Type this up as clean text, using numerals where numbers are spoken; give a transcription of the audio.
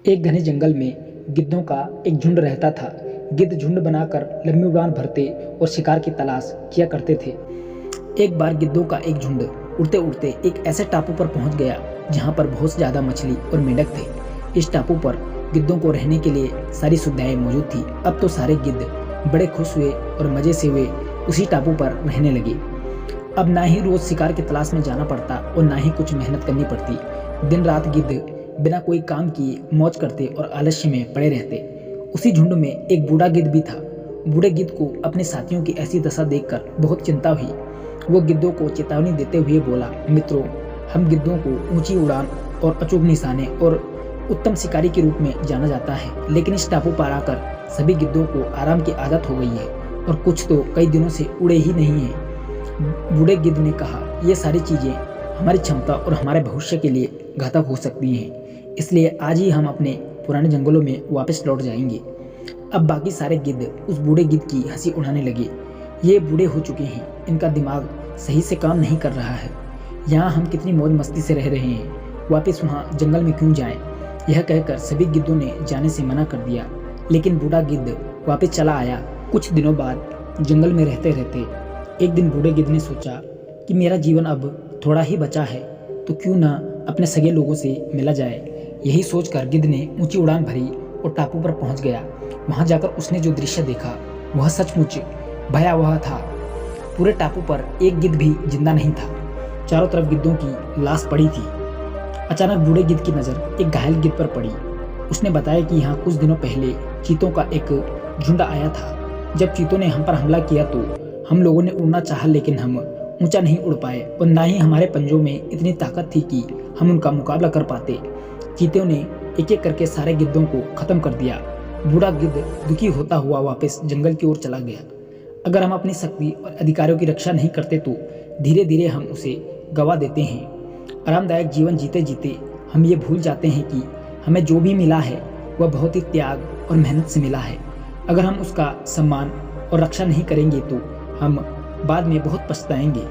एक घने जंगल में गिद्धों का एक झुंड रहता था। गिद्ध झुंड बनाकर लंबी उड़ान भरते और शिकार की तलाश किया करते थे। एक बार गिद्धों का एक झुंड उड़ते उड़ते एक ऐसे टापू पर पहुंच गया जहां पर बहुत ज्यादा मछली और मेंढक थे। इस टापू पर गिद्धों को रहने के लिए सारी सुविधाएं मौजूद थी। अब तो सारे गिद्ध बड़े खुश हुए और मजे से वे उसी टापू पर रहने लगे। अब ना ही रोज शिकार की तलाश में जाना पड़ता और ना ही कुछ मेहनत करनी पड़ती। दिन रात गिद्ध बिना कोई काम किए मौज करते और आलस्य में पड़े रहते। उसी झुंड में एक बूढ़ा गिद्ध भी था। बूढ़े गिद्ध को अपने साथियों की ऐसी दशा देखकर बहुत चिंता हुई। वो गिद्धों को चेतावनी देते हुए बोला, मित्रों, हम गिद्धों को ऊंची उड़ान और अचूक निशाने और उत्तम शिकारी के रूप में जाना जाता है, लेकिन इस टापू पर आकर सभी गिद्धों को आराम की आदत हो गई है और कुछ तो कई दिनों से उड़े ही नहीं है। बूढ़े गिद्ध ने कहा, ये सारी चीजें हमारी क्षमता और हमारे भविष्य के लिए घातक हो सकती हैं, इसलिए आज ही हम अपने पुराने जंगलों में वापस लौट जाएंगे। अब बाकी सारे गिद्ध उस बूढ़े गिद्ध की हंसी उड़ाने लगे। ये बूढ़े हो चुके हैं, इनका दिमाग सही से काम नहीं कर रहा है। यहाँ हम कितनी मौज मस्ती से रह रहे हैं, वापस वहाँ जंगल में क्यों जाएं? यह कहकर सभी गिद्धों ने जाने से मना कर दिया, लेकिन बूढ़ा गिद्ध वापस चला आया। कुछ दिनों बाद जंगल में रहते रहते एक दिन बूढ़े गिद्ध ने सोचा कि मेरा जीवन अब थोड़ा ही बचा है, तो क्यों ना अपने सगे लोगों से मिला जाए। यही सोचकर गिद्ध ने ऊंची उड़ान भरी और टापू पर पहुंच गया। वहां जाकर उसने जो दृश्य देखा वह सचमुच भयावह था। पूरे टापू पर एक गिद्ध भी जिंदा नहीं था। चारों तरफ गिद्धों की लाश पड़ी थी। अचानक बूढ़े गिद्ध की नज़र एक घायल गिद्ध पर पड़ी। उसने बताया कि यहाँ कुछ दिनों पहले चीतों का एक झुंड आया था। जब चीतों ने हम पर हमला किया तो हम लोगों ने उड़ना चाहा, लेकिन हम ऊंचा नहीं उड़ पाए और ना ही हमारे पंजों में इतनी ताकत थी कि हम उनका मुकाबला कर पाते। चीतों ने एक एक करके सारे गिद्धों को खत्म कर दिया। बूढ़ा गिद्ध दुखी होता हुआ वापस जंगल की ओर चला गया। अगर हम अपनी शक्ति और अधिकारों की रक्षा नहीं करते तो धीरे धीरे हम उसे गवा देते हैं। आरामदायक जीवन जीते जीते हम ये भूल जाते हैं कि हमें जो भी मिला है वह बहुत ही त्याग और मेहनत से मिला है। अगर हम उसका सम्मान और रक्षा नहीं करेंगे तो हम बाद में बहुत पछताएंगे।